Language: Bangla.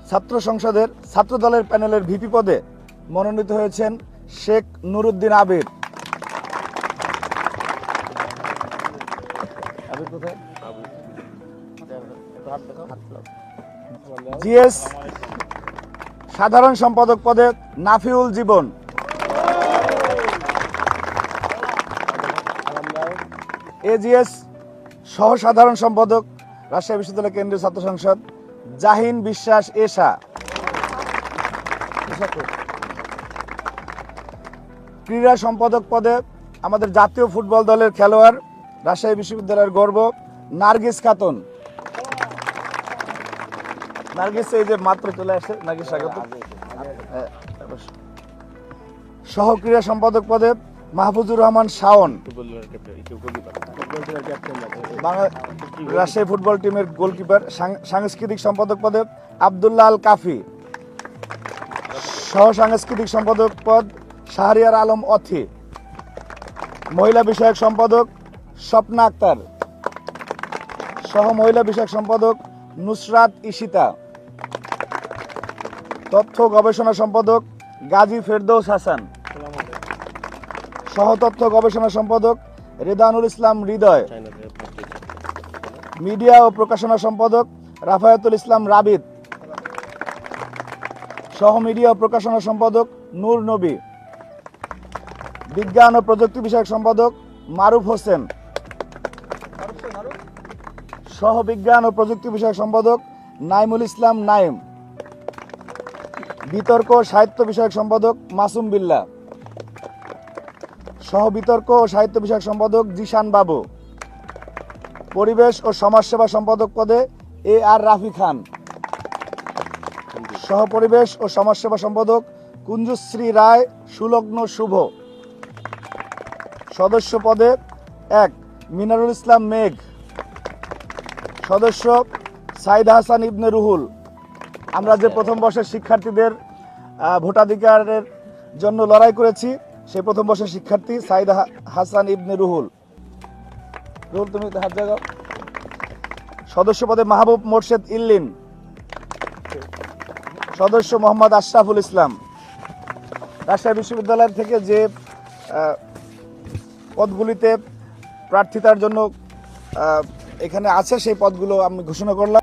ছাত্র সংসদের ছাত্র দলের প্যানেলের ভিপি পদে মনোনীত হয়েছেন শেখ নুরুদ্দিন আবির। জিএস সাধারণ সম্পাদক পদে নাফিউল জীবন। এজিএস সহ সাধারণ সম্পাদক রাজশাহী বিশ্ববিদ্যালয় কেন্দ্রীয় ছাত্র সংসদ জাহিন বিশ্বাস এশা। ক্রীড়া সম্পাদক পদে আমাদের জাতীয় ফুটবল দলের খেলোয়াড় রাজশাহী বিশ্ববিদ্যালয়ের গর্ব নার্গিস খাতুন। নার্গিস এই যে মাত্র চলে আসছে, নার্গিস স্বাগত। সহ ক্রীড়া সম্পাদক পদে মাহফুজুর রহমান শাওন, রাজশাহী ফুটবল টিমের গোলকিপার। সাংস্কৃতিক সম্পাদক পদে আব্দুল্লাহ আল কাফি। সহ সাংস্কৃতিক সম্পাদক পদ শাহরিয়ার আলম অথি। মহিলা বিষয়ক সম্পাদক স্বপ্না আক্তার। সহ মহিলা বিষয়ক সম্পাদক নুসরাত ইশিতা। তথ্য গবেষণা সম্পাদক গাজী ফেরদৌস হাসান। সহ তথ্য গবেষণা সম্পাদক রেদানুল ইসলাম হৃদয়। মিডিয়া ও প্রকাশনা সম্পাদক রাফায়াতুল ইসলাম রাবিদ। সহ মিডিয়া ও প্রকাশনা সম্পাদক নূর নবী। বিজ্ঞান ও প্রযুক্তি বিষয়ক সম্পাদক মারুফ হোসেন। সহ বিজ্ঞান ও প্রযুক্তি বিষয়ক সম্পাদক নাইমুল ইসলাম নাইম। বিতর্ক ও সাহিত্য বিষয়ক সম্পাদক মাসুম বিল্লাহ। সহ বিতর্ক ও সাহিত্য বিষয়ক সম্পাদক জিশান বাবু। পরিবেশ ও সমাজসেবা সম্পাদক পদে এ আর রাফি খান। সহ পরিবেশ ও সমাজসেবা সম্পাদক কুঞ্জশ্রী রায় সুলগ্ন শুভ। সদস্য পদে 1 মিনারুল ইসলাম মেঘ। সদস্য সাইদ হাসান ইবনে রুহুল। আমরা যে প্রথম বর্ষের শিক্ষার্থীদের ভোটাধিকারের জন্য লড়াই করেছি, সেই প্রথম বর্ষের শিক্ষার্থী সাইদ হাসান ইবনে রুহুল। রুহুল, তুমি হাত জাগাও। সদস্য পদে মাহবুব মোর্শেদ ইল্লিন। সদস্য মোহাম্মদ আশরাফুল ইসলাম। রাজশাহী বিশ্ববিদ্যালয় থেকে যে পদগুলিতে প্রার্থিতার জন্য এখানে আছে, সেই পদগুলো আমি ঘোষণা করলাম।